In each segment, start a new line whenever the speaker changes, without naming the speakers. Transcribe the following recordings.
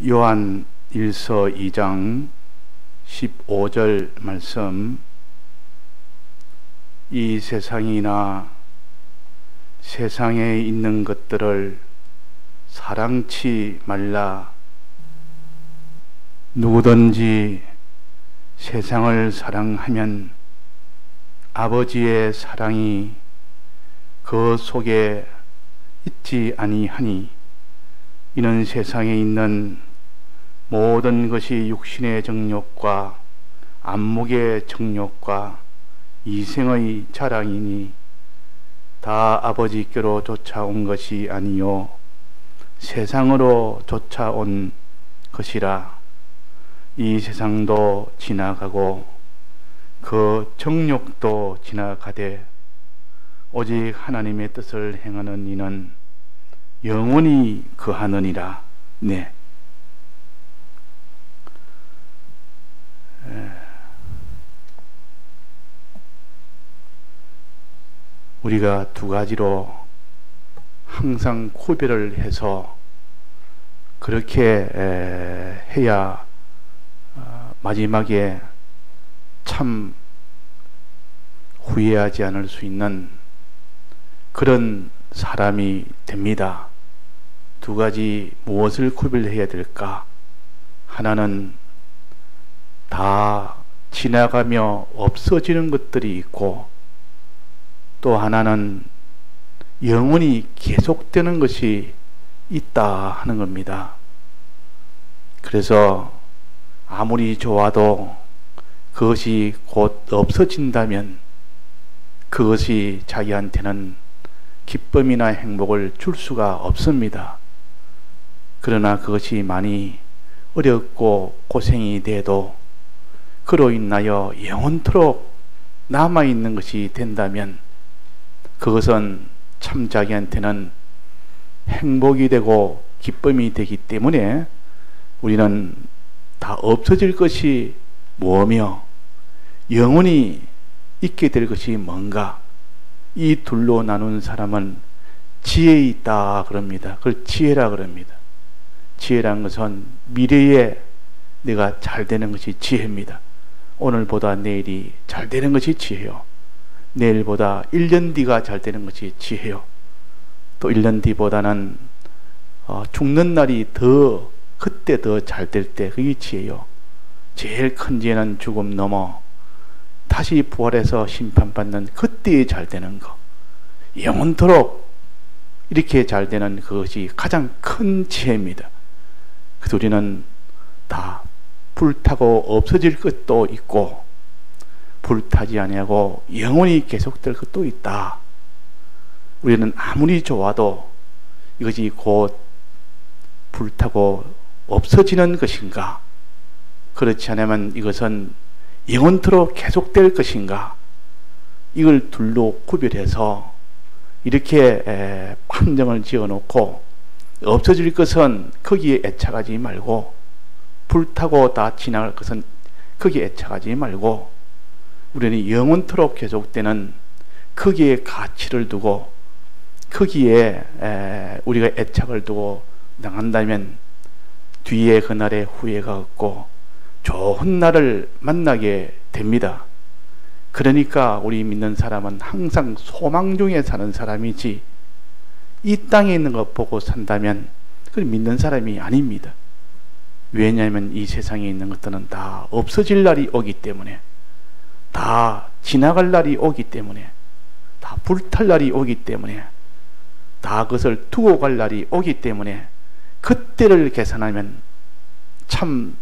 요한 1서 2장 15절 말씀. 이 세상이나 세상에 있는 것들을 사랑치 말라. 누구든지 세상을 사랑하면 아버지의 사랑이 그 속에 있지 아니하니, 이는 세상에 있는 모든 것이 육신의 정욕과 안목의 정욕과 이생의 자랑이니 다 아버지께로 쫓아온 것이 아니요 세상으로 쫓아온 것이라. 이 세상도 지나가고 그 정욕도 지나가되 오직 하나님의 뜻을 행하는 이는 영원히 거하느니라. 네. 우리가 두 가지로 항상 구별을 해서 그렇게 해야 마지막에 참 후회하지 않을 수 있는 그런 사람이 됩니다. 두 가지 무엇을 구별해야 될까? 하나는 다 지나가며 없어지는 것들이 있고, 또 하나는 영원히 계속되는 것이 있다 하는 겁니다. 그래서 아무리 좋아도 그것이 곧 없어진다면 그것이 자기한테는 기쁨이나 행복을 줄 수가 없습니다. 그러나 그것이 많이 어렵고 고생이 돼도 그로 인하여 영원토록 남아있는 것이 된다면 그것은 참 자기한테는 행복이 되고 기쁨이 되기 때문에 우리는 다 없어질 것이 뭐며 영원히 있게 될 것이 뭔가, 이 둘로 나눈 사람은 지혜에 있다 그럽니다. 그걸 지혜라 그럽니다. 지혜란 것은 미래에 내가 잘 되는 것이 지혜입니다. 오늘보다 내일이 잘 되는 것이 지혜요, 내일보다 1년 뒤가 잘 되는 것이 지혜요, 또 1년 뒤보다는 죽는 날이 그때 더 잘 될 때, 그게 지혜요. 제일 큰 지혜는 죽음 넘어 다시 부활해서 심판받는 그때에 잘 되는 거, 영원토록 이렇게 잘 되는 그것이 가장 큰 지혜입니다. 그래서 우리는 다 불타고 없어질 것도 있고 불타지 아니하고 영원히 계속될 것도 있다. 우리는 아무리 좋아도 이것이 곧 불타고 없어지는 것인가, 그렇지 않으면 이것은 영원토록 계속될 것인가, 이걸 둘로 구별해서 이렇게 판정을 지어놓고, 없어질 것은 거기에 애착하지 말고 불타고 다 지나갈 것은 거기에 애착하지 말고 우리는 영원토록 계속되는 거기에 가치를 두고 거기에 우리가 애착을 두고 나간다면 뒤에 그날의 후회가 없고 좋은 날을 만나게 됩니다. 그러니까 우리 믿는 사람은 항상 소망 중에 사는 사람이지, 이 땅에 있는 것 보고 산다면 그건 믿는 사람이 아닙니다. 왜냐하면 이 세상에 있는 것들은 다 없어질 날이 오기 때문에, 다 지나갈 날이 오기 때문에, 다 불탈 날이 오기 때문에, 다 그것을 두고 갈 날이 오기 때문에 그때를 계산하면 참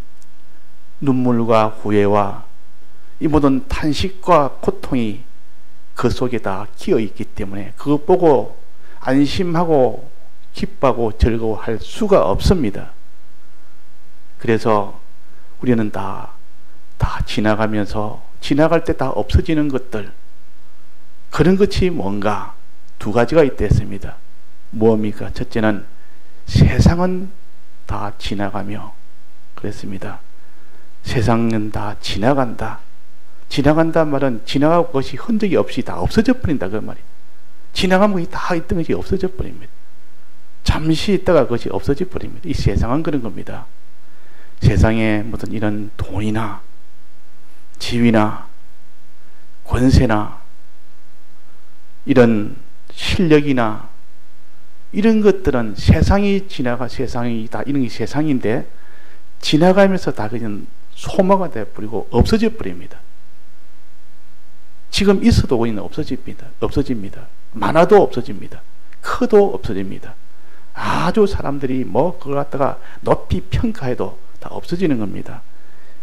눈물과 후회와 이 모든 탄식과 고통이 그 속에 다 끼어 있기 때문에 그것 보고 안심하고 기뻐하고 즐거워할 수가 없습니다. 그래서 우리는 다 지나가면서 지나갈 때 다 없어지는 것들, 그런 것이 뭔가 두 가지가 있겠습니다. 무엇입니까? 첫째는 세상은 다 지나가며, 그랬습니다. 세상은 다 지나간다. 지나간다는 말은 지나가고 그것이 흔적이 없이 다 없어져 버린다 그 말이에요. 지나가면 그게 다 있던 것이 없어져 버립니다. 잠시 있다가 그것이 없어져 버립니다. 이 세상은 그런 겁니다. 세상에 무슨 이런 돈이나 지위나 권세나 이런 실력이나 이런 것들은 세상이 지나가 세상이다. 이런 게 세상인데 지나가면서 다 그냥 소모가 되어버리고 없어져 버립니다. 지금 있어도 그냥 없어집니다. 많아도 없어집니다. 커도 없어집니다. 아주 사람들이 뭐 그걸 갖다가 높이 평가해도 다 없어지는 겁니다.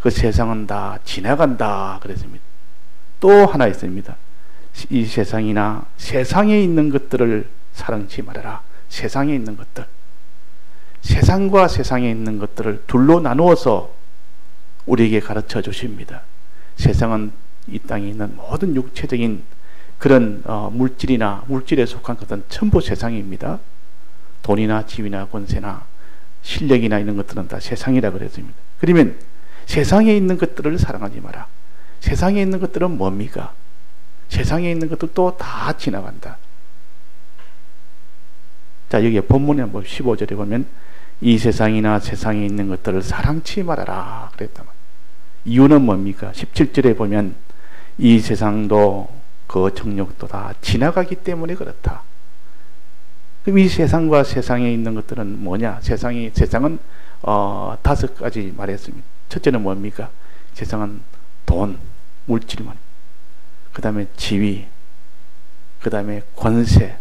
그 세상은 다 지나간다 그랬습니다. 또 하나 있습니다. 이 세상이나 세상에 있는 것들을 사랑치 말아라. 세상에 있는 것들, 세상과 세상에 있는 것들을 둘로 나누어서 우리에게 가르쳐 주십니다. 세상은 이 땅에 있는 모든 육체적인 그런 물질이나 물질에 속한 것은 전부 세상입니다. 돈이나 지위나 권세나 실력이나 이런 것들은 다 세상이라 그랬습니다. 그러면 세상에 있는 것들을 사랑하지 마라. 세상에 있는 것들은 뭡니까? 세상에 있는 것들도 다 지나간다. 자, 여기 본문에 한번 15절에 보면 이 세상이나 세상에 있는 것들을 사랑치 말아라 그랬단 말이에요. 이유는 뭡니까? 17절에 보면 이 세상도 그 정욕도 다 지나가기 때문에 그렇다. 그럼 이 세상과 세상에 있는 것들은 뭐냐? 세상은 5가지 말했습니다. 첫째는 뭡니까? 세상은 돈, 물질만, 그 다음에 지위, 그 다음에 권세,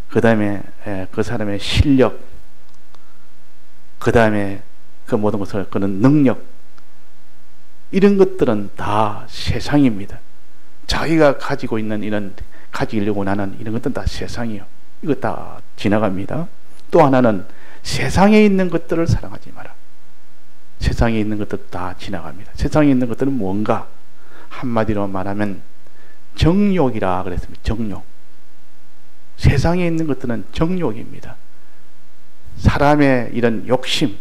그 다음에 그 사람의 실력, 그 다음에 그 모든 것을 그런 능력, 이런 것들은 다 세상입니다. 자기가 가지고 있는 이런 가지려고 하는 이런 것들은 다 세상이요. 이거 다 지나갑니다. 또 하나는 세상에 있는 것들을 사랑하지 마라. 세상에 있는 것들 다 지나갑니다. 세상에 있는 것들은 뭔가? 한마디로 말하면 정욕이라 그랬습니다. 정욕. 세상에 있는 것들은 정욕입니다. 사람의 이런 욕심,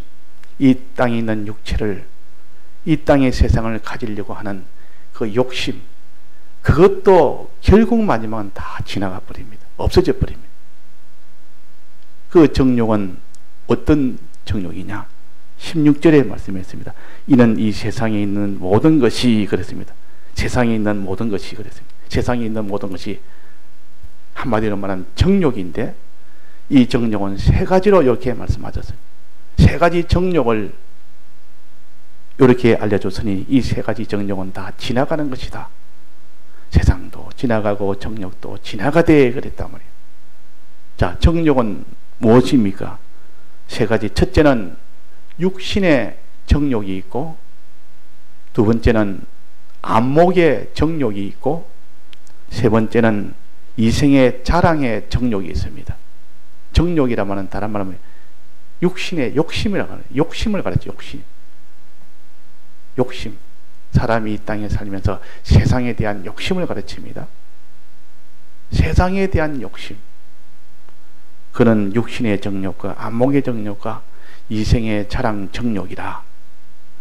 이 땅에 있는 육체를, 이 땅의 세상을 가지려고 하는 그 욕심, 그것도 결국 마지막은 다 지나가 버립니다. 없어져 버립니다. 그 정욕은 어떤 정욕이냐? 16절에 말씀했습니다. 이는 이 세상에 있는 모든 것이 그랬습니다. 세상에 있는 모든 것이 그랬습니다. 세상에 있는 모든 것이 한마디로 말하면 정욕인데, 이 정욕은 3가지로 이렇게 말씀하셨어요. 3가지 정욕을 이렇게 알려줬으니 이 3가지 정욕은 다 지나가는 것이다. 세상도 지나가고 정욕도 지나가되 그랬단 말이에요. 자, 정욕은 무엇입니까? 3가지. 첫째는 육신의 정욕이 있고, 두 번째는 안목의 정욕이 있고, 세 번째는 이생의 자랑의 정욕이 있습니다. 정욕이라면 다른 말하면 육신의 욕심이라고 하는, 욕심을 가르쳐. 욕심. 사람이 이 땅에 살면서 세상에 대한 욕심을 가르칩니다. 세상에 대한 욕심. 그는 육신의 정욕과 안목의 정욕과 이생의 자랑 정욕이라.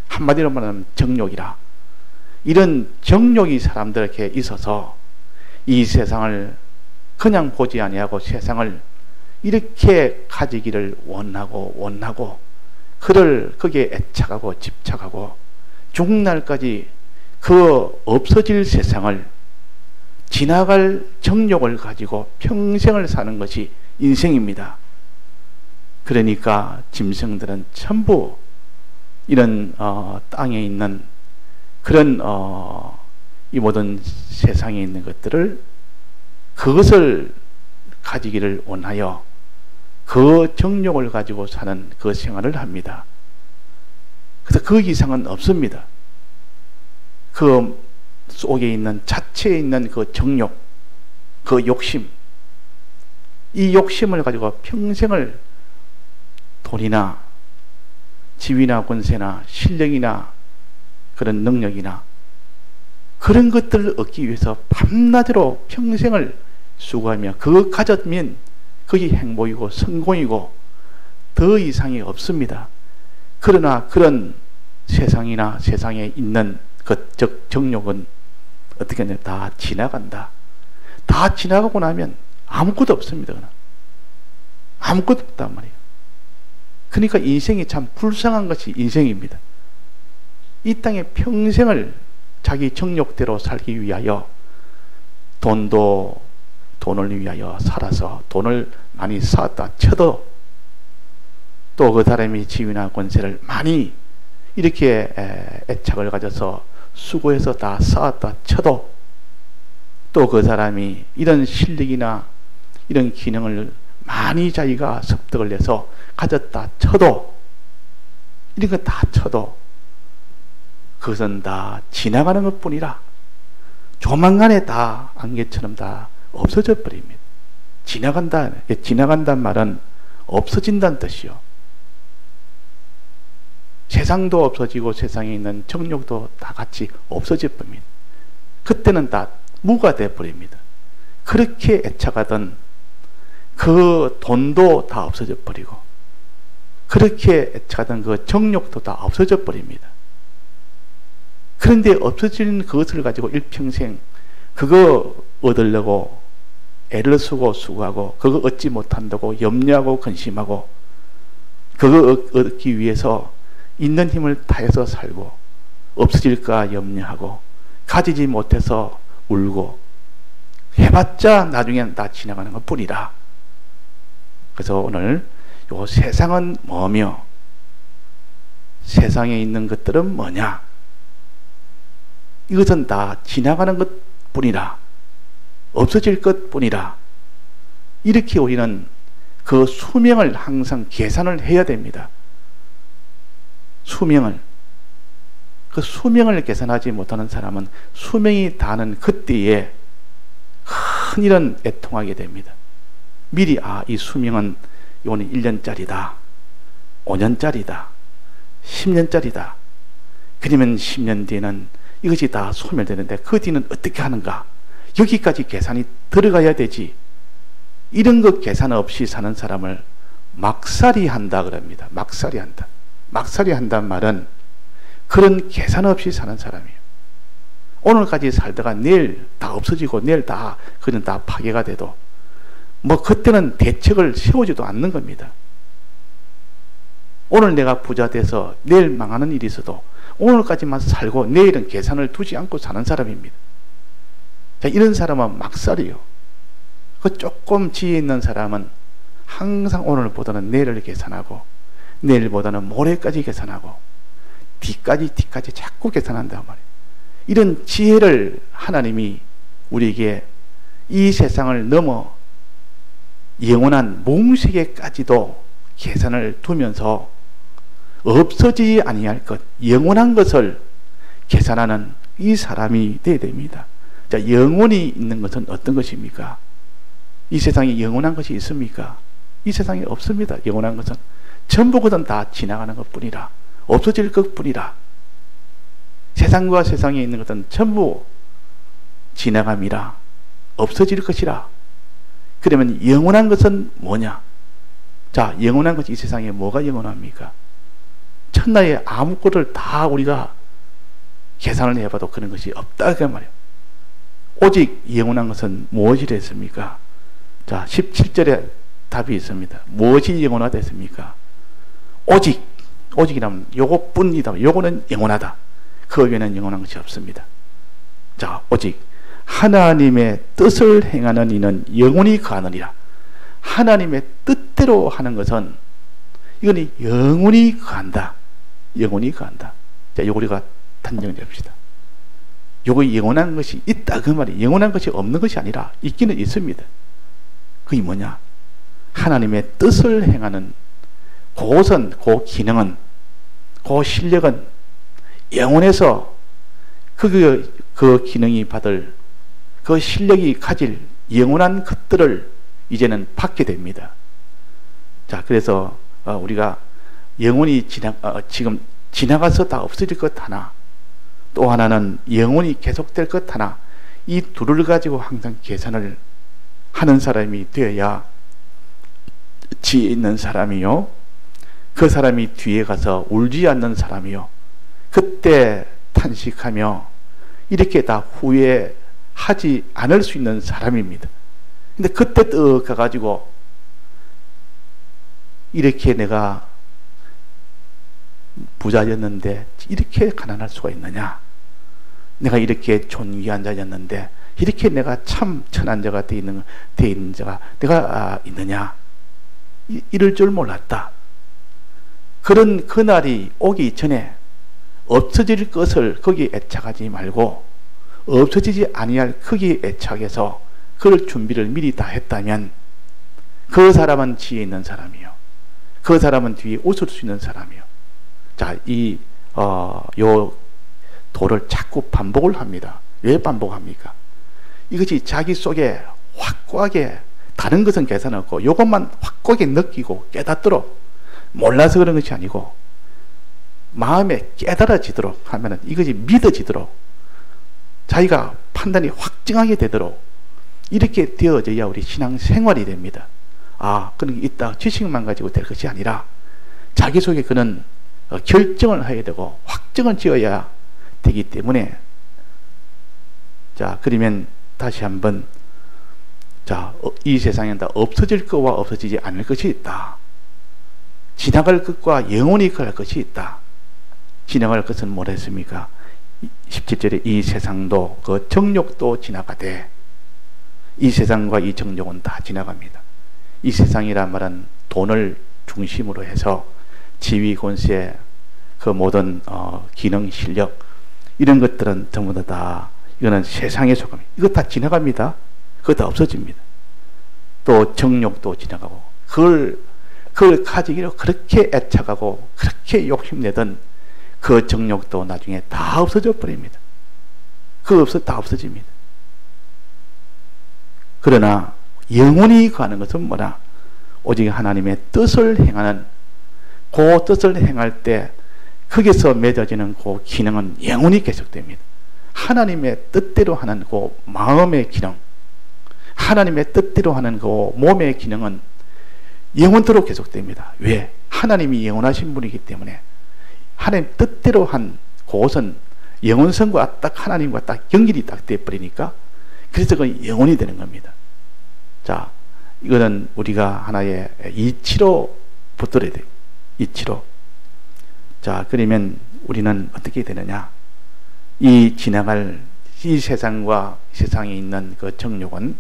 한마디로 말하면 정욕이라. 이런 정욕이 사람들에게 있어서 이 세상을 그냥 보지 아니하고 세상을 이렇게 가지기를 원하고 그를 거기에 애착하고 집착하고 죽는 날까지 그 없어질 세상을, 지나갈 정욕을 가지고 평생을 사는 것이 인생입니다. 그러니까 짐승들은 전부 이런 땅에 있는 그런 이 모든 세상에 있는 것들을, 그것을 가지기를 원하여 그 정욕을 가지고 사는 그 생활을 합니다. 그래서 그 이상은 없습니다. 그 속에 있는, 자체에 있는 그 정욕, 그 욕심, 이 욕심을 가지고 평생을 돈이나 지위나 권세나 실력이나 그런 능력이나 그런 것들을 얻기 위해서 밤낮으로 평생을 수고하며 그거 가졌으면 그게 행복이고 성공이고 더 이상이 없습니다. 그러나 그런 세상이나 세상에 있는 그 정욕은 어떻게 하냐, 다 지나간다. 다 지나가고 나면 아무것도 없습니다. 그냥. 아무것도 없단 말이에요. 그러니까 인생이 참 불쌍한 것이 인생입니다. 이 땅에 평생을 자기 정욕대로 살기 위하여 돈을 위하여 살아서 돈을 많이 쌓았다 쳐도 또 그 사람이 지위나 권세를 많이 이렇게 애착을 가져서 수고해서 다 쌓았다 쳐도 또 그 사람이 이런 실력이나 이런 기능을 많이 자기가 습득을 해서 가졌다 쳐도 이런 거 다 쳐도 그것은 다 지나가는 것 뿐이라 조만간에 다 안개처럼 다 없어져 버립니다. 지나간다는 말은 없어진다는 뜻이요. 세상도 없어지고 세상에 있는 정욕도 다 같이 없어져 버립니다. 그때는 다 무가 되어 버립니다. 그렇게 애착하던 그 돈도 다 없어져 버리고 그렇게 애착하던 그 정욕도 다 없어져 버립니다. 그런데 없어진 그것을 가지고 일평생 그거 얻으려고 애를 쓰고 수고하고 그거 얻지 못한다고 염려하고 근심하고 그거 얻기 위해서 있는 힘을 다해서 살고 없어질까 염려하고 가지지 못해서 울고 해봤자 나중에는 다 지나가는 것 뿐이라. 그래서 오늘 요 세상은 뭐며 세상에 있는 것들은 뭐냐, 이것은 다 지나가는 것 뿐이라, 없어질 것 뿐이라. 이렇게 우리는 그 수명을 항상 계산을 해야 됩니다. 그 수명을 계산하지 못하는 사람은 수명이 다는 그때에 큰 일은 애통하게 됩니다. 미리 이 수명은 이거는 1년짜리다, 5년짜리다, 10년짜리다. 그러면 10년 뒤에는 이것이 다 소멸되는데 그 뒤는 어떻게 하는가? 여기까지 계산이 들어가야 되지. 이런 것 계산 없이 사는 사람을 막살이 한다 그럽니다. 막살이 한다. 막살이 한다는 말은 그런 계산 없이 사는 사람이에요. 오늘까지 살다가 내일 다 없어지고 내일 다 그는 다 파괴가 돼도 뭐 그때는 대책을 세우지도 않는 겁니다. 오늘 내가 부자 돼서 내일 망하는 일이 있어도 오늘까지만 살고 내일은 계산을 두지 않고 사는 사람입니다. 자, 이런 사람은 막살이요. 그 조금 지혜 있는 사람은 항상 오늘보다는 내일을 계산하고 내일보다는 모레까지 계산하고 뒤까지 자꾸 계산한단 말이에요. 이런 지혜를 하나님이 우리에게 이 세상을 넘어 영원한 몽세계까지도 계산을 두면서 없어지지 아니할 것, 영원한 것을 계산하는 이 사람이 되어야 됩니다. 자, 영원히 있는 것은 어떤 것입니까? 이 세상에 영원한 것이 있습니까? 이 세상에 없습니다. 영원한 것은 전부 것은 다 지나가는 것 뿐이라, 없어질 것 뿐이라. 세상과 세상에 있는 것은 전부 지나감이라, 없어질 것이라. 그러면 영원한 것은 뭐냐? 자, 영원한 것이 이 세상에 뭐가 영원합니까? 천하에 아무 것을 다 우리가 계산을 해봐도 그런 것이 없다 그 말이에요. 오직 영원한 것은 무엇이라 했습니까? 자, 17절에 답이 있습니다. 무엇이 영원하됐습니까? 오직이라면 요것뿐이다. 요거는 영원하다. 그 외에는 영원한 것이 없습니다. 자, 오직 하나님의 뜻을 행하는 이는 영원히 거하느니라. 하나님의 뜻대로 하는 것은 이거는 영원히 거한다. 영원히 거한다. 자, 요거 우리가 단정 잡시다. 요거 영원한 것이 있다 그 말이, 영원한 것이 없는 것이 아니라 있기는 있습니다. 그게 뭐냐? 하나님의 뜻을 행하는 그것은, 그 기능은, 그 실력은 영원해서 그 기능이 받을, 그 실력이 가질 영원한 것들을 이제는 받게 됩니다. 자, 그래서 우리가 영원히 지금 지나가서 다 없어질 것 하나, 또 하나는 영원히 계속될 것 하나, 이 둘을 가지고 항상 계산을 하는 사람이 되어야 지혜 있는 사람이요, 그 사람이 뒤에 가서 울지 않는 사람이요, 그때 탄식하며 이렇게 다 후회하지 않을 수 있는 사람입니다. 근데 그때 또 가가지고 이렇게 내가 부자였는데 이렇게 가난할 수가 있느냐? 내가 이렇게 존귀한 자였는데 이렇게 내가 참 천한 자가 돼 있는 자가 내가 있느냐? 이럴 줄 몰랐다. 그런 그날이 오기 전에 없어질 것을 거기에 애착하지 말고 없어지지 아니할 거기에 애착해서 그럴 준비를 미리 다 했다면 그 사람은 지혜 있는 사람이요. 그 사람은 뒤에 웃을 수 있는 사람이요. 자, 요 도를 자꾸 반복을 합니다. 왜 반복합니까? 이것이 자기 속에 확고하게 다른 것은 계산 없고 이것만 확고하게 느끼고 깨닫도록 몰라서 그런 것이 아니고 마음에 깨달아지도록 하면은 이것이 믿어지도록 자기가 판단이 확정하게 되도록 이렇게 되어져야 우리 신앙생활이 됩니다. 아, 그런 게 있다. 지식만 가지고 될 것이 아니라 자기 속에 그런 결정을 해야 되고 확정을 지어야 되기 때문에 자, 그러면 다시 한번 자, 이 세상에 다 없어질 것과 없어지지 않을 것이 있다. 지나갈 것과 영원히 갈 것이 있다. 지나갈 것은 뭐랬습니까? 17절에 이 세상도 그 정욕도 지나가되 이 세상과 이 정욕은 다 지나갑니다. 이 세상이란 말은 돈을 중심으로 해서 지위, 권세, 그 모든 기능, 실력 이런 것들은 전부 다 이거는 세상의 소감. 이거 다 지나갑니다. 그거 다 없어집니다. 또 정욕도 지나가고 그걸 가지기로 그렇게 애착하고 그렇게 욕심내던 그 정욕도 나중에 다 없어져 버립니다. 다 없어집니다. 그러나 영원히 가는 것은 뭐라? 오직 하나님의 뜻을 행하는 그 뜻을 행할 때 거기서 맺어지는 그 기능은 영원히 계속됩니다. 하나님의 뜻대로 하는 그 마음의 기능, 하나님의 뜻대로 하는 그 몸의 기능은 영원토록 계속됩니다. 왜? 하나님이 영원하신 분이기 때문에 하나님 뜻대로 한 그것은 영원성과 딱 하나님과 딱 연결이 딱 되어버리니까 그래서 그 영원이 되는 겁니다. 자, 이거는 우리가 하나의 이치로 붙들어야 돼요. 이치로. 자, 그러면 우리는 어떻게 되느냐? 이 지나갈 이 세상과 세상에 있는 그 정욕은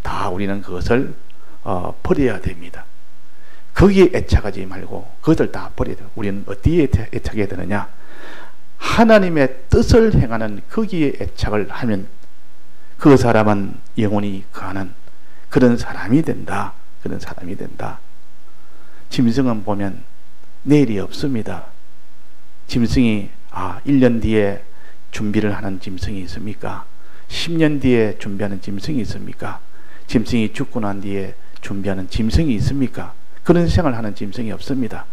다 우리는 그것을 버려야 됩니다. 거기에 애착하지 말고 그것을 다 버려야 돼요. 우리는 어디에 애착해야 되느냐? 하나님의 뜻을 행하는 거기에 애착을 하면 그 사람은 영원히 가는 그런 사람이 된다. 그런 사람이 된다. 짐승은 보면 내일이 없습니다. 짐승이 1년 뒤에 준비를 하는 짐승이 있습니까? 10년 뒤에 준비하는 짐승이 있습니까? 짐승이 죽고 난 뒤에 준비하는 짐승이 있습니까? 그런 생활을 하는 짐승이 없습니다.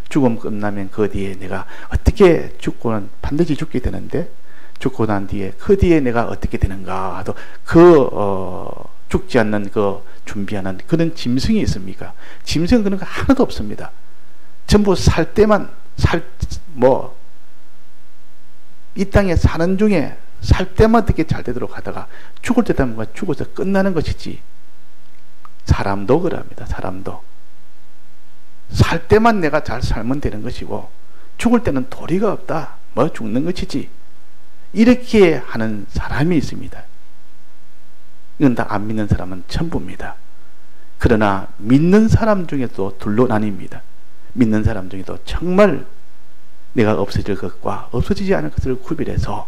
죽음 끝나면 그 뒤에 내가 어떻게 죽고는 반드시 죽게 되는데 죽고 난 뒤에 그 뒤에 내가 어떻게 되는가 하도 죽지 않는 그 준비하는 그런 짐승이 있습니까? 짐승은 그런 거 하나도 없습니다. 전부 살 때만 이 땅에 사는 중에 살 때만 어떻게 잘 되도록 하다가 죽을 때 되면 죽어서 끝나는 것이지. 사람도 그럽니다. 사람도 살 때만 내가 잘 살면 되는 것이고 죽을 때는 도리가 없다. 죽는 것이지. 이렇게 하는 사람이 있습니다. 이건 다 안 믿는 사람은 전부입니다. 그러나 믿는 사람 중에도 둘로 나뉩니다. 믿는 사람 중에도 정말 내가 없어질 것과 없어지지 않을 것을 구별해서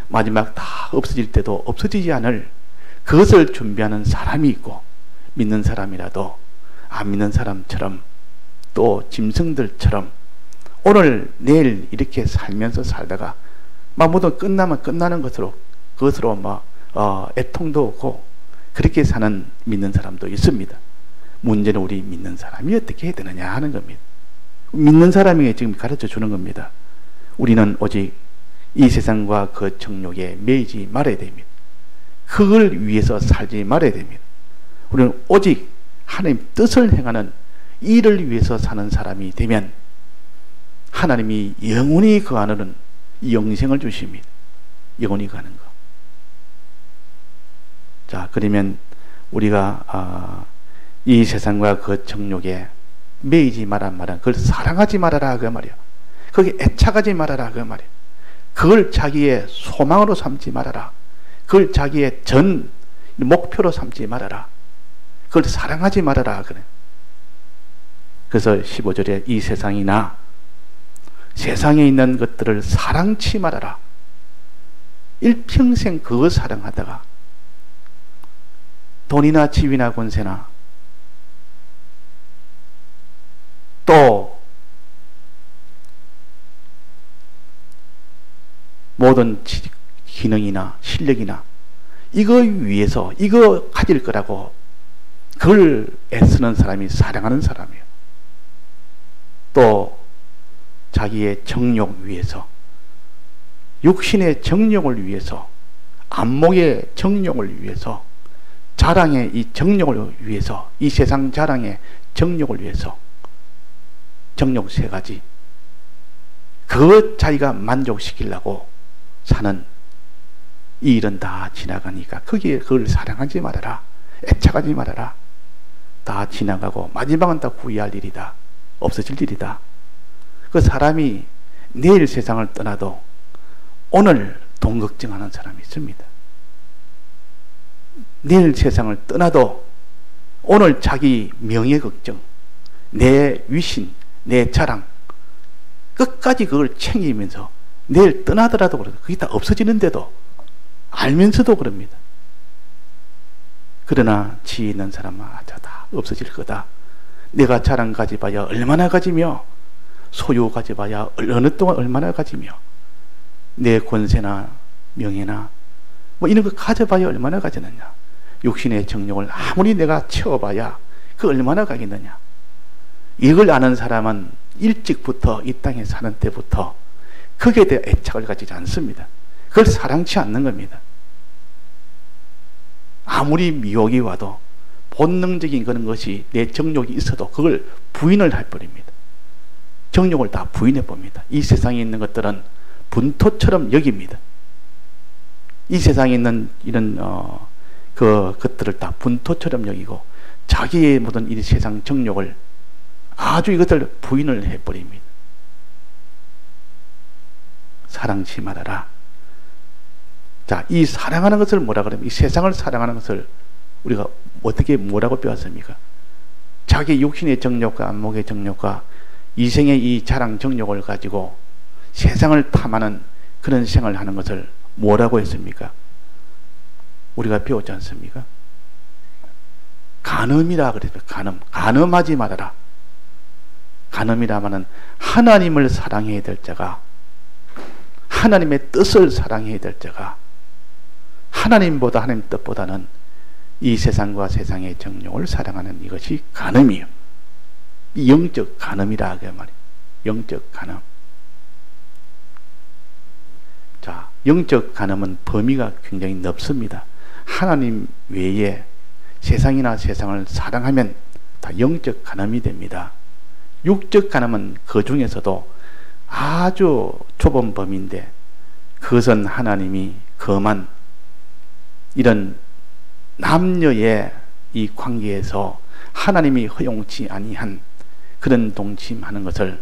마지막 다 없어질 때도 없어지지 않을 그것을 준비하는 사람이 있고, 믿는 사람이라도 안 믿는 사람처럼 또 짐승들처럼 오늘 내일 이렇게 살면서 살다가 모두 끝나면 끝나는 것으로 그것으로 애통도 없고 그렇게 사는 믿는 사람도 있습니다. 문제는 우리 믿는 사람이 어떻게 해야 되느냐 하는 겁니다. 믿는 사람에게 지금 가르쳐 주는 겁니다. 우리는 오직 이 세상과 그 정욕에 매이지 말아야 됩니다. 그걸 위해서 살지 말아야 됩니다. 우리는 오직 하나님 뜻을 행하는 일을 위해서 사는 사람이 되면 하나님이 영원히 그 안으로는 영생을 주십니다. 영원히 가는 거. 자, 그러면 우리가 이 세상과 그 정욕에 매이지 말란 말은 그걸 사랑하지 말아라 그 말이야. 거기에 애착하지 말아라 그 말이에요. 그걸 자기의 소망으로 삼지 말아라. 그걸 자기의 전 목표로 삼지 말아라. 그걸 사랑하지 말아라 그래. 그래서 15절에 이 세상이나 세상에 있는 것들을 사랑치 말아라. 일평생 그거 사랑하다가 돈이나 집이나 권세나 또 모든 기능이나 실력이나 이거 위해서 이거 가질 거라고 그걸 애쓰는 사람이 사랑하는 사람이에요. 또 자기의 정욕 위해서, 육신의 정욕을 위해서, 안목의 정욕을 위해서, 자랑의 이 정욕을 위해서, 이 세상 자랑의 정욕을 위해서, 정욕 세 가지, 그것 자기가 만족시키려고 사는 이 일은 다 지나가니까 거기에 그걸 사랑하지 말아라. 애착하지 말아라. 다 지나가고 마지막은 다 후회할 일이다. 없어질 일이다. 그 사람이 내일 세상을 떠나도 오늘 돈 걱정하는 사람이 있습니다. 내일 세상을 떠나도 오늘 자기 명예 걱정, 내 위신, 내 자랑 끝까지 그걸 챙기면서 내일 떠나더라도 그게 다 없어지는데도 알면서도 그럽니다. 그러나 지혜 있는 사람은 다 없어질 거다. 내가 자랑 가져봐야 얼마나 가지며 소유 가져봐야 어느 동안 얼마나 가지며 내 권세나 명예나 뭐 이런 거 가져봐야 얼마나 가졌느냐. 육신의 정욕을 아무리 내가 채워봐야 그 얼마나 가겠느냐. 이걸 아는 사람은 일찍부터 이 땅에 사는 때부터 거기에 대해 애착을 가지지 않습니다. 그걸 사랑치 않는 겁니다. 아무리 미혹이 와도 본능적인 그런 것이 내 정욕이 있어도 그걸 부인을 해버립니다. 정욕을 다 부인해 봅니다. 이 세상에 있는 것들은 분토처럼 여깁니다. 이 세상에 있는 이런 것들을 다 분토처럼 여기고 자기의 모든 이 세상 정욕을 아주 이것들 부인을 해버립니다. 사랑치 말아라. 자, 이 사랑하는 것을 뭐라 그러면 이 세상을 사랑하는 것을 우리가 어떻게 뭐라고 배웠습니까? 자기 육신의 정욕과 안목의 정욕과 이생의 이 자랑 정욕을 가지고 세상을 탐하는 그런 생활을 하는 것을 뭐라고 했습니까? 우리가 배웠지 않습니까? 간음이라 그랬어요. 간음하지 말아라. 간음이라면은 하나님을 사랑해야 될 자가, 하나님의 뜻을 사랑해야 될 자가 하나님보다, 하나님 뜻보다는 이 세상과 세상의 정욕을 사랑하는 이것이 간음이에요. 영적 간음이라 그 말이에요. 영적 간음. 자, 영적 간음은 범위가 굉장히 넓습니다. 하나님 외에 세상이나 세상을 사랑하면 다 영적 간음이 됩니다. 육적 간음은 그 중에서도 아주 좁은 범위인데 그것은 하나님이 그만 이런 남녀의 이 관계에서 하나님이 허용치 아니한 그런 동침하는 것을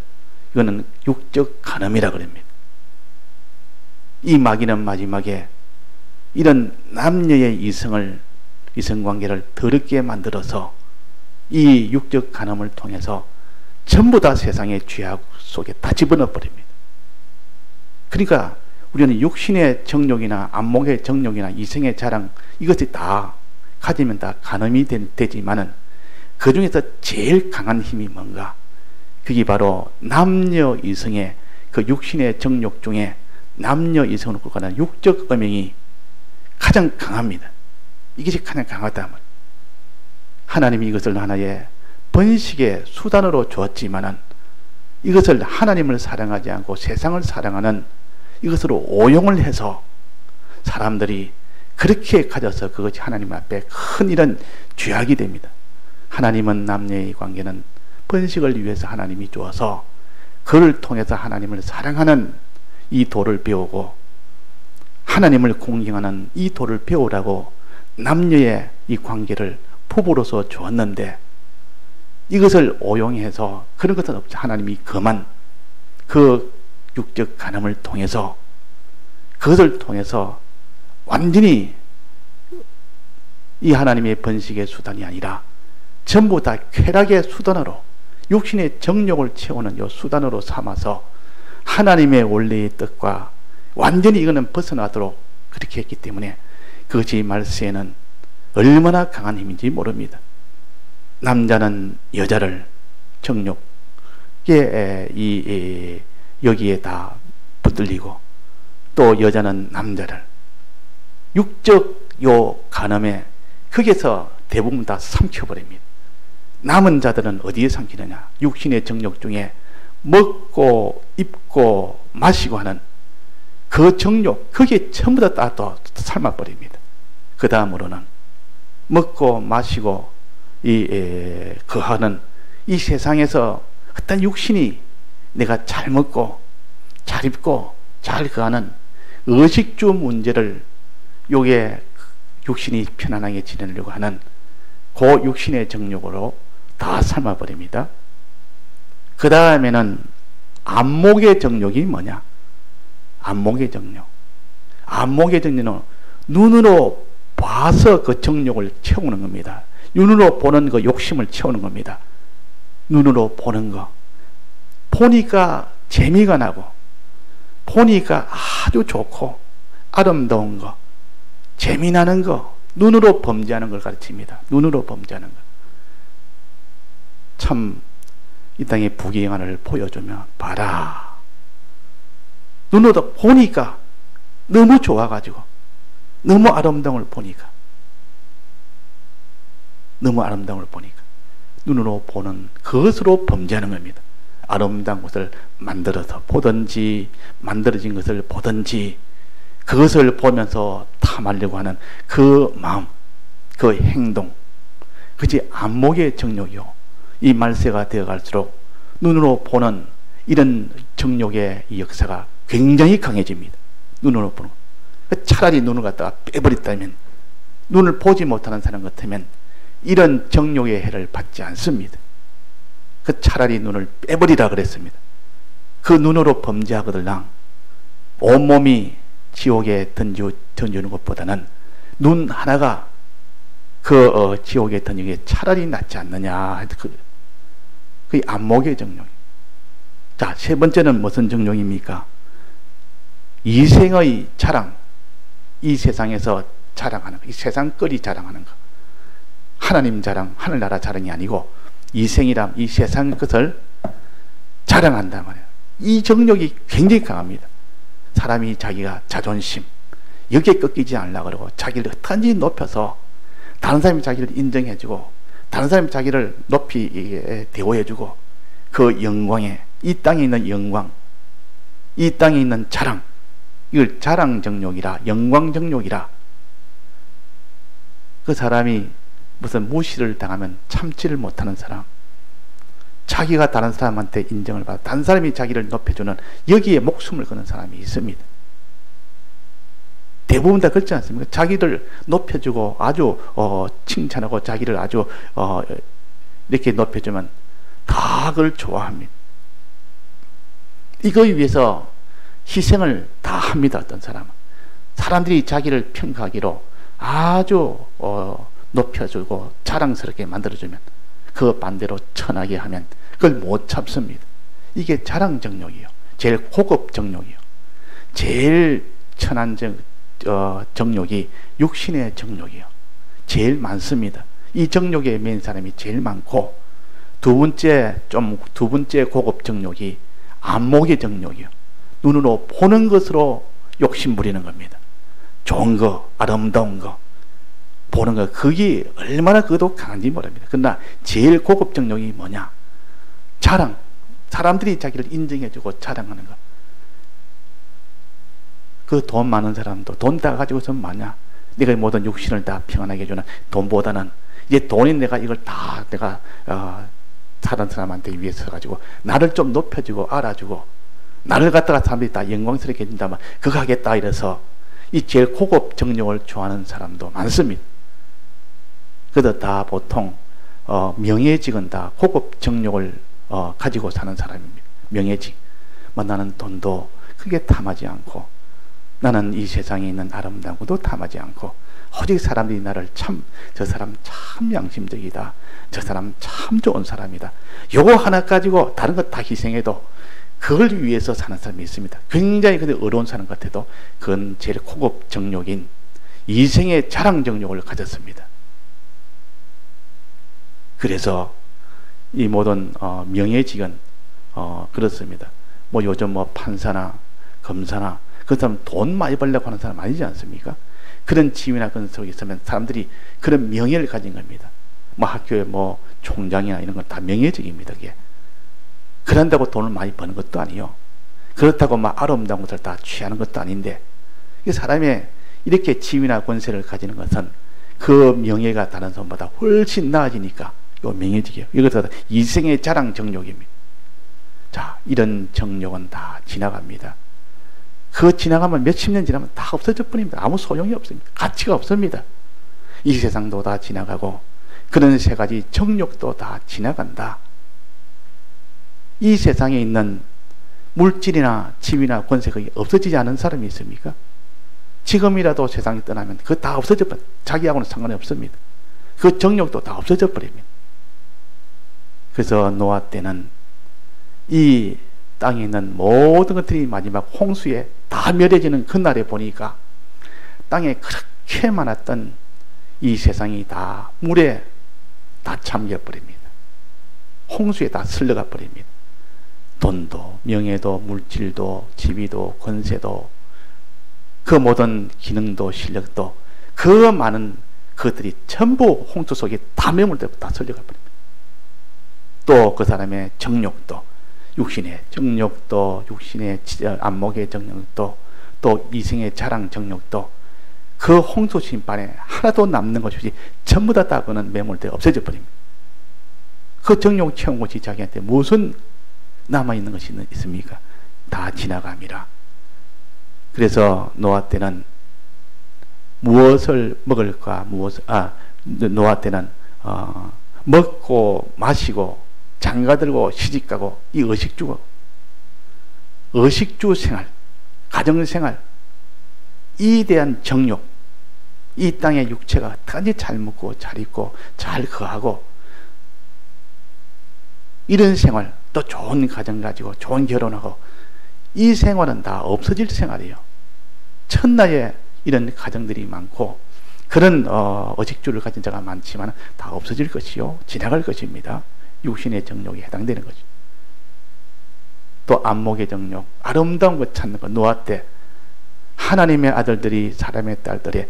이거는 육적 간음이라 그럽니다. 이 마귀는 마지막에 이런 남녀의 이성관계를 더럽게 만들어서 이 육적 간음을 통해서 전부 다 세상의 죄악 속에 다 집어넣어 버립니다. 그러니까 우리는 육신의 정욕이나 안목의 정욕이나 이성의 자랑 이것이 다 가지면 다 간음이 되지만은 그 중에서 제일 강한 힘이 뭔가? 그게 바로 남녀 이성의 그 육신의 정욕 중에 남녀 이성으로 가는 육적 음행이 가장 강합니다. 이것이 가장 강하다면 하나님이 이것을 하나의 번식의 수단으로 주었지만은 이것을 하나님을 사랑하지 않고 세상을 사랑하는 이것으로 오용을 해서 사람들이 그렇게 가져서 그것이 하나님 앞에 큰 이런 죄악이 됩니다. 하나님은 남녀의 관계는 번식을 위해서 하나님이 주어서 그를 통해서 하나님을 사랑하는 이 도를 배우고 하나님을 공경하는 이 도를 배우라고 남녀의 이 관계를 부부로서 주었는데 이것을 오용해서 그런 것은 없죠. 하나님이 그만 그 육적 간음을 통해서, 그것을 통해서 완전히 이 하나님의 번식의 수단이 아니라 전부 다 쾌락의 수단으로, 육신의 정욕을 채우는 이 수단으로 삼아서 하나님의 원래의 뜻과 완전히 이거는 벗어나도록 그렇게 했기 때문에 그것이 말세에는 얼마나 강한 힘인지 모릅니다. 남자는 여자를 정욕에 여기에 다 붙들리고, 또 여자는 남자를 육적 요 간음에 거기서 대부분 다 삼켜버립니다. 남은 자들은 어디에 삼키느냐? 육신의 정욕 중에 먹고 입고 마시고 하는 그 정욕, 거기에 전부 다 또 삶아버립니다. 그 다음으로는 먹고 마시고 거하는 이 세상에서 어떤 육신이 내가 잘 먹고 잘 입고 잘 거하는 의식주 문제를, 요게 육신이 편안하게 지내려고 하는 그 육신의 정욕으로 다 삶아버립니다. 그 다음에는 안목의 정욕이 뭐냐? 안목의 정욕. 안목의 정욕은 눈으로 봐서 그 정욕을 채우는 겁니다. 눈으로 보는 그 욕심을 채우는 겁니다. 눈으로 보는 거. 보니까 재미가 나고, 보니까 아주 좋고 아름다운 거, 재미나는 거, 눈으로 범죄하는 걸 가르칩니다. 눈으로 범죄하는 거. 참 이 땅의 부귀영화를 보여주면 봐라. 눈으로 보니까 너무 좋아가지고, 너무 아름다움을 보니까, 너무 아름다움을 보니까 눈으로 보는 그것으로 범죄하는 겁니다. 아름다운 것을 만들어서 보든지, 만들어진 것을 보든지, 그것을 보면서 탐하려고 하는 그 마음, 그 행동, 그것이 안목의 정욕이요. 이 말세가 되어갈수록 눈으로 보는 이런 정욕의 이 역사가 굉장히 강해집니다. 눈으로 보는 거. 차라리 눈을 갖다가 빼버렸다면, 눈을 보지 못하는 사람 같으면 이런 정욕의 해를 받지 않습니다. 그 차라리 눈을 빼버리라 그랬습니다. 그 눈으로 범죄하거들랑 온몸이 지옥에 던지는 것보다는 눈 하나가 지옥에 던지는 게 차라리 낫지 않느냐. 그게 안목의 정욕. 자, 세 번째는 무슨 정욕입니까? 이생의 자랑. 이 세상에서 자랑하는 거, 이 세상거리 자랑하는 거. 하나님 자랑, 하늘나라 자랑이 아니고 이생이란 이 세상 것을 자랑한단 말이에요. 이 정욕이 굉장히 강합니다. 사람이 자기가 자존심, 여기에 꺾이지 않으려고 그러고 자기를 어떤지 높여서 다른 사람이 자기를 인정해주고, 다른 사람이 자기를 높이 대우해주고, 그 영광에, 이 땅에 있는 영광, 이 땅에 있는 자랑, 이걸 자랑정욕이라, 영광정욕이라. 그 사람이 무슨 무시를 당하면 참지를 못하는 사람, 자기가 다른 사람한테 인정을 받아 다른 사람이 자기를 높여주는, 여기에 목숨을 거는 사람이 있습니다. 대부분 다 그렇지 않습니까? 자기를 높여주고 아주 칭찬하고 자기를 아주 이렇게 높여주면 다 그걸 좋아합니다. 이거에 위해서 희생을 다 합니다. 어떤 사람은 사람들이 자기를 평가하기로 아주 높여주고 자랑스럽게 만들어주면, 그 반대로 천하게 하면 그걸 못 참습니다. 이게 자랑정욕이요. 제일 고급 정욕이요. 제일 천한 정욕이 육신의 정욕이요. 제일 많습니다. 이 정욕에 매인 사람이 제일 많고, 두 번째 고급 정욕이 안목의 정욕이요. 눈으로 보는 것으로 욕심 부리는 겁니다. 좋은 거, 아름다운 거 보는 거, 그게 얼마나 그것도 강한지 모릅니다. 그러나 제일 고급 정욕이 뭐냐? 자랑. 사람들이 자기를 인정해주고 자랑하는 거. 그 돈 많은 사람도 돈 다 가지고서 뭐냐? 내가 모든 육신을 다 평안하게 해주는 돈보다는 이제 돈이 내가 이걸 다 내가 다른 사람한테 위해서 가지고 나를 좀 높여주고 알아주고 나를 갖다가 사람들이 다 영광스럽게 해준다면 그거 하겠다 이래서 이 제일 고급 정욕을 좋아하는 사람도 많습니다. 그래도 다 보통 명예직은 다 고급 정욕을 가지고 사는 사람입니다. 명예직. 나는 돈도 크게 탐하지 않고, 나는 이 세상에 있는 아름다운 것도 탐하지 않고, 오직 사람들이 나를 참, 저 사람 참 양심적이다, 저 사람 참 좋은 사람이다, 요거 하나 가지고 다른 것 다 희생해도 그걸 위해서 사는 사람이 있습니다. 굉장히 근데 어려운 사람 같아도 그건 제일 고급 정욕인 이생의 자랑 정욕을 가졌습니다. 그래서 이 모든 명예직은 그렇습니다. 뭐 요즘 뭐 판사나 검사나 그 사람 돈 많이 벌려고 하는 사람 아니지 않습니까? 그런 지위나 그런 속에 있으면 사람들이 그런 명예를 가진 겁니다. 뭐 학교에 뭐 총장이나 이런 건 다 명예직입니다. 그게. 그런다고 돈을 많이 버는 것도 아니요. 그렇다고 막 아름다운 것을 다 취하는 것도 아닌데, 사람의 이렇게 지위나 권세를 가지는 것은 그 명예가 다른 사람보다 훨씬 나아지니까 이 명예직이에요. 이것도 이생의 자랑 정욕입니다. 자, 이런 정욕은 다 지나갑니다. 그 지나가면 몇십 년 지나면 다 없어져 버립니다. 아무 소용이 없습니다. 가치가 없습니다. 이 세상도 다 지나가고 그런 세 가지 정욕도 다 지나간다. 이 세상에 있는 물질이나 지위나 권세가 없어지지 않은 사람이 있습니까? 지금이라도 세상이 떠나면 그거 다 없어져 버립니다. 자기하고는 상관이 없습니다. 그 정욕도 다 없어져 버립니다. 그래서 노아 때는 이 땅에 있는 모든 것들이 마지막 홍수에 다 멸해지는 그날에 보니까 땅에 그렇게 많았던 이 세상이 다 물에 다 잠겨 버립니다. 홍수에 다 쓸려가 버립니다. 돈도 명예도 물질도 지위도 권세도 그 모든 기능도 실력도 그 많은 그것들이 전부 홍수 속에 다 매몰되고 다 쓸려가 버립니다. 또 그 사람의 정욕도, 육신의 정욕도, 육신의 안목의 정욕도, 또 이생의 자랑 정욕도 그 홍수 심판에 하나도 남는 것이 없이 전부 다 그는 매몰되어 없어져 버립니다. 그 정욕 채운 것이 자기한테 무슨 남아있는 것이 있습니까? 다 지나갑니다. 그래서 노아 때는 무엇을 먹을까, 노아 때는 먹고 마시고 장가들고 시집가고 이 의식주 생활, 가정생활, 이 대한 정욕, 이 땅의 육체가 어떡하니 잘 먹고 잘 입고 잘 거하고 이런 생활, 또 좋은 가정 가지고 좋은 결혼하고 이 생활은 다 없어질 생활이에요. 천하에 이런 가정들이 많고 그런 의식주를 가진 자가 많지만 다 없어질 것이요, 지나갈 것입니다. 육신의 정욕에 해당되는 거죠. 또 안목의 정욕, 아름다운 것 찾는 것. 노아 때 하나님의 아들들이 사람의 딸들의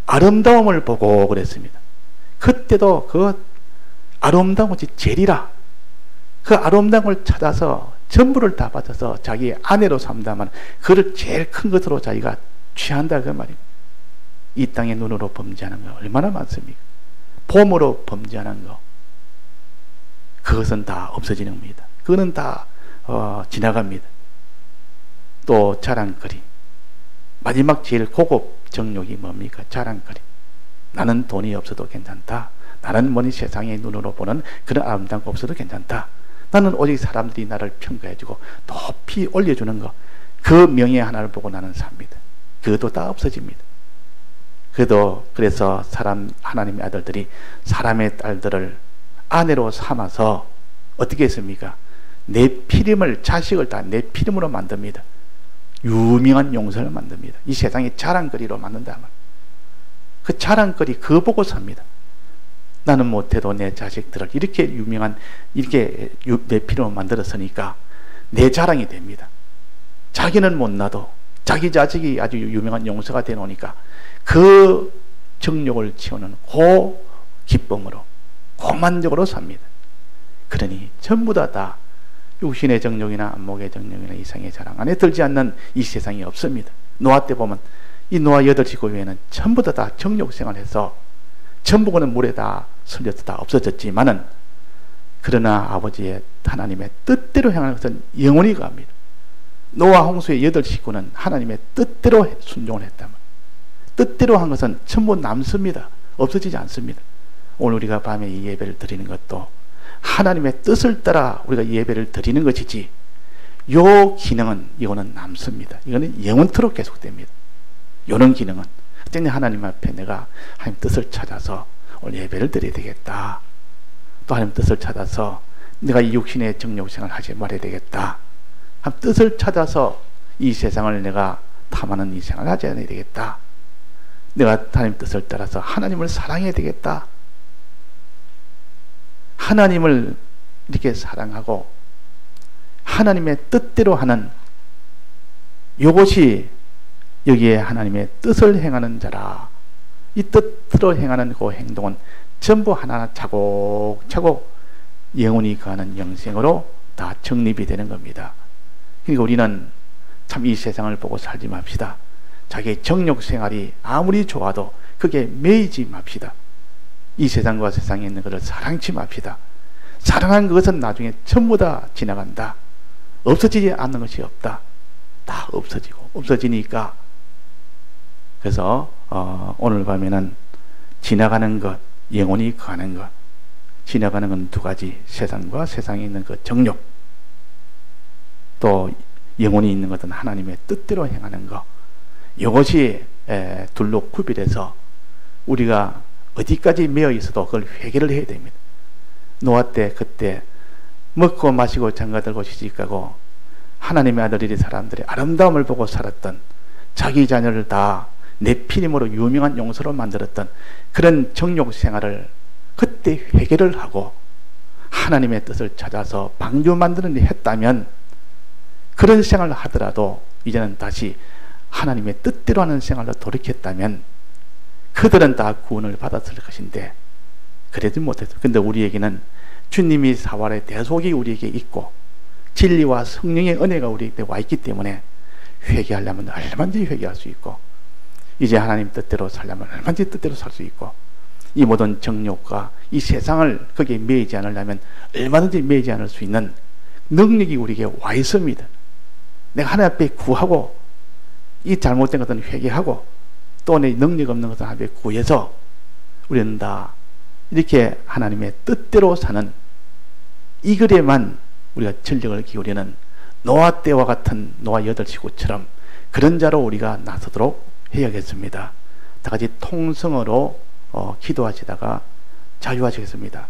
아름다움을 보고 그랬습니다. 그때도 그 아름다운 것이 제리라, 그 아름다운 걸 찾아서 전부를 다 받아서 자기의 아내로 삼다만 그를 제일 큰 것으로 자기가 취한다 그 말입니다. 이 땅의 눈으로 범죄하는 거 얼마나 많습니까? 봄으로 범죄하는 거, 그것은 다 없어지는 겁니다. 그거는 다 지나갑니다. 또 자랑거리, 마지막 제일 고급 정욕이 뭡니까? 자랑거리. 나는 돈이 없어도 괜찮다. 나는 뭐니 세상의 눈으로 보는 그런 아름다운 거 없어도 괜찮다. 나는 오직 사람들이 나를 평가해주고 높이 올려주는 거, 그 명예 하나를 보고 나는 삽니다. 그것도 다 없어집니다. 그래서 하나님의 아들들이 사람의 딸들을 아내로 삼아서 어떻게 했습니까? 내 피림을, 자식을 다 내 피림으로 만듭니다. 유명한 용서를 만듭니다. 이 세상의 자랑거리로 만든다. 그 자랑거리 그거 보고 삽니다. 나는 못해도 내 자식들을 이렇게 유명한, 이렇게 내 피림으로 만들었으니까 내 자랑이 됩니다. 자기는 못나도 자기 자식이 아주 유명한 용서가 되노니까 그 정욕을 채우는 그 기쁨으로, 그 만족으로 삽니다. 그러니 전부 다 육신의 정욕이나 안목의 정욕이나 이상의 자랑 안에 들지 않는 이 세상이 없습니다. 노아 때 보면 이 노아 8식구 외에는 전부 다 정욕 생활해서 전부 그는 물에 다 슬려서 다 없어졌지만은, 그러나 아버지의 하나님의 뜻대로 행하는 것은 영원히 갑니다. 노아 홍수의 8식구는 하나님의 뜻대로 순종을 했다면, 뜻대로 한 것은 전부 남습니다. 없어지지 않습니다. 오늘 우리가 밤에 이 예배를 드리는 것도 하나님의 뜻을 따라 우리가 예배를 드리는 것이지, 요 기능은 이거는 남습니다. 이거는 영원토록 계속됩니다. 요런 기능은 그때 하나님 앞에 내가 하나님 뜻을 찾아서 오늘 예배를 드려야 되겠다. 또 하나님 뜻을 찾아서 내가 이 육신의 정욕생활을 하지 말아야 되겠다. 하나님 뜻을 찾아서 이 세상을 내가 탐하는 이 생활을 하지 않아야 되겠다. 내가 하나님 뜻을 따라서 하나님을 사랑해야 되겠다. 하나님을 이렇게 사랑하고 하나님의 뜻대로 하는 이것이 여기에 하나님의 뜻을 행하는 자라. 이 뜻대로 행하는 그 행동은 전부 하나하나 차곡차곡 영원히 가는 영생으로 다 정립이 되는 겁니다. 그러니까 우리는 참 이 세상을 보고 살지 맙시다. 자기의 정욕 생활이 아무리 좋아도 그게 매이지 맙시다. 이 세상과 세상에 있는 것을 사랑치 맙시다. 사랑한 그것은 나중에 전부 다 지나간다. 없어지지 않는 것이 없다. 다 없어지고 없어지니까 그래서 오늘 밤에는 지나가는 것, 영원히 가는 것. 지나가는 건 두 가지. 세상과 세상에 있는 그 정욕, 또 영원히 있는 것은 하나님의 뜻대로 행하는 것. 이것이 둘로 구별해서 우리가 어디까지 매여 있어도 그걸 회개를 해야 됩니다. 노아 때 그때 먹고 마시고 장가들고 시집가고 하나님의 아들이 사람들의 아름다움을 보고 살았던, 자기 자녀를 다 내 피임으로 유명한 용서로 만들었던 그런 정욕 생활을 그때 회개를 하고 하나님의 뜻을 찾아서 방주 만드는 일 했다면, 그런 생활을 하더라도 이제는 다시 하나님의 뜻대로 하는 생활로 돌이켰다면 그들은 다 구원을 받았을 것인데 그러지 못했어요. 근데 우리에게는 주님이 사활의 대속이 우리에게 있고 진리와 성령의 은혜가 우리에게 와 있기 때문에 회개하려면 얼마든지 회개할 수 있고, 이제 하나님 뜻대로 살려면 얼마든지 뜻대로 살 수 있고, 이 모든 정욕과 이 세상을 거기에 매이지 않으려면 얼마든지 매이지 않을 수 있는 능력이 우리에게 와 있습니다. 내가 하나님 앞에 구하고 이 잘못된 것은 회개하고 또 내 능력 없는 것은 하나님 앞에 구해서 우리는 다 이렇게 하나님의 뜻대로 사는, 이 글에만 우리가 전력을 기울이는 노아 때와 같은 노아 8식구처럼 그런 자로 우리가 나서도록 해야겠습니다. 다 같이 통성어로 기도하시다가 자유하시겠습니다.